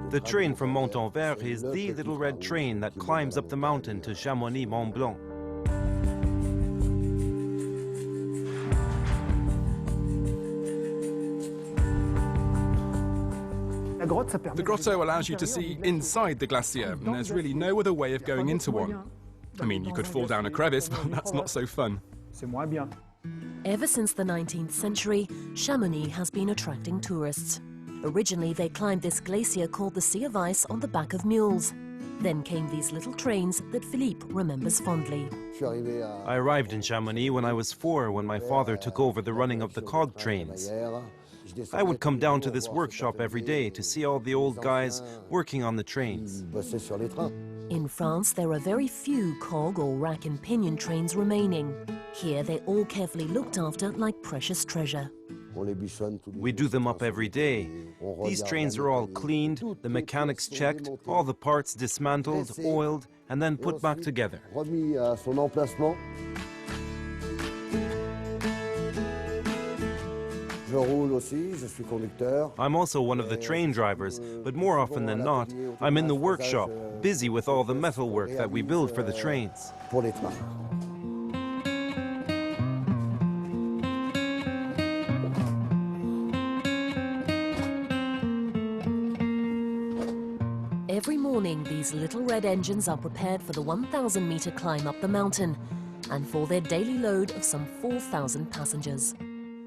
The train from Montanvert is the little red train that climbs up the mountain to Chamonix Mont Blanc. The grotto allows you to see inside the glacier, and there's really no other way of going into one. I mean, you could fall down a crevice, but that's not so fun. Ever since the 19th century, Chamonix has been attracting tourists. Originally, they climbed this glacier called the Sea of Ice on the back of mules. Then came these little trains that Philippe remembers fondly. I arrived in Chamonix when I was 4, when my father took over the running of the cog trains. I would come down to this workshop every day to see all the old guys working on the trains. In France, there are very few cog or rack and pinion trains remaining. Here, they're all carefully looked after like precious treasure. We do them up every day. These trains are all cleaned, the mechanics checked, all the parts dismantled, oiled, and then put back together. I'm also one of the train drivers, but more often than not, I'm in the workshop, busy with all the metal work that we build for the trains. Every morning, these little red engines are prepared for the 1,000-meter climb up the mountain and for their daily load of some 4,000 passengers.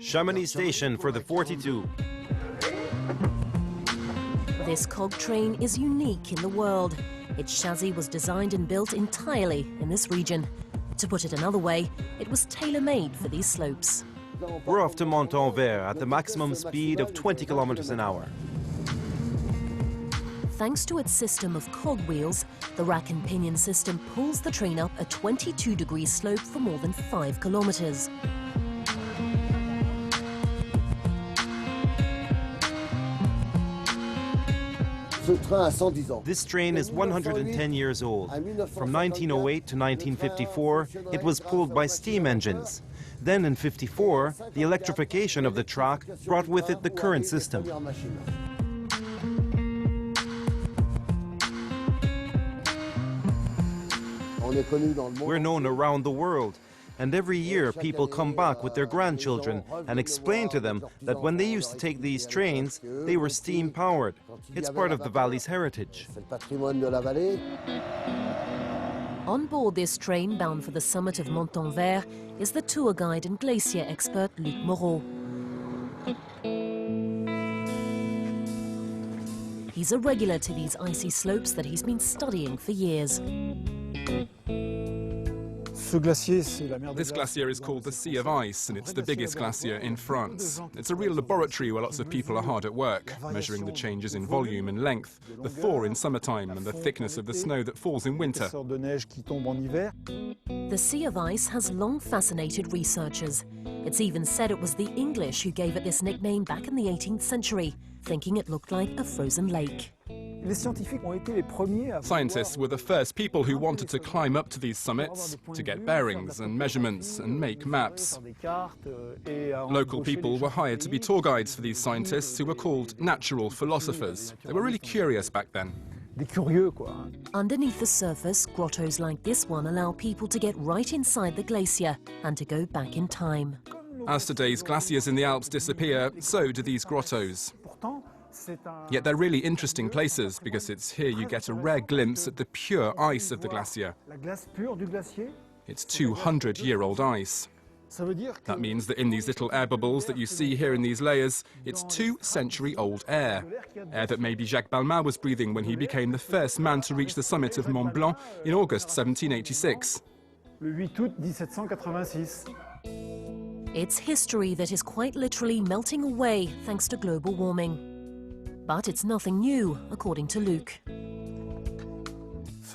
Chamonix station for the 42. This cog train is unique in the world. Its chassis was designed and built entirely in this region. To put it another way, it was tailor-made for these slopes. We're off to Montanvert at the maximum speed of 20 kilometers an hour. Thanks to its system of cog wheels, the rack and pinion system pulls the train up a 22-degree slope for more than 5 kilometers. This train is 110 years old. From 1908 to 1954, it was pulled by steam engines. Then in 54, the electrification of the track brought with it the current system. We're known around the world. And every year, people come back with their grandchildren and explain to them that when they used to take these trains, they were steam-powered. It's part of the valley's heritage. On board this train bound for the summit of Montanvert is the tour guide and glacier expert Luc Moreau. He's a regular to these icy slopes that he's been studying for years. This glacier is called the Sea of Ice, and it's the biggest glacier in France. It's a real laboratory where lots of people are hard at work, measuring the changes in volume and length, the thaw in summertime and the thickness of the snow that falls in winter. The Sea of Ice has long fascinated researchers. It's even said it was the English who gave it this nickname back in the 18th century, thinking it looked like a frozen lake. Scientists were the first people who wanted to climb up to these summits to get bearings and measurements and make maps. Local people were hired to be tour guides for these scientists who were called natural philosophers. They were really curious back then. Underneath the surface, grottos like this one allow people to get right inside the glacier and to go back in time. As today's glaciers in the Alps disappear, so do these grottos. Yet they're really interesting places because it's here you get a rare glimpse at the pure ice of the glacier. It's 200-year-old ice. That means that in these little air bubbles that you see here in these layers, it's 2-century-old air. Air that maybe Jacques Balmat was breathing when he became the first man to reach the summit of Mont Blanc in August 1786. It's history that is quite literally melting away thanks to global warming. But it's nothing new, according to Luc.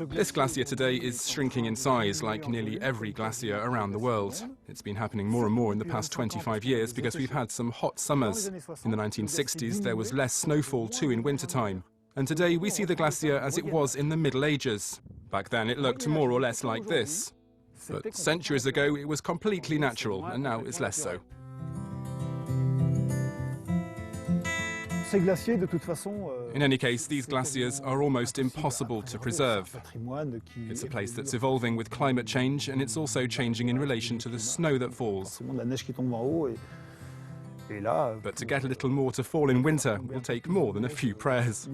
This glacier today is shrinking in size like nearly every glacier around the world. It's been happening more and more in the past 25 years because we've had some hot summers. In the 1960s, there was less snowfall too in wintertime. And today we see the glacier as it was in the Middle Ages. Back then it looked more or less like this. But centuries ago it was completely natural, and now it's less so. In any case, these glaciers are almost impossible to preserve. It's a place that's evolving with climate change, and it's also changing in relation to the snow that falls. But to get a little more to fall in winter will take more than a few prayers.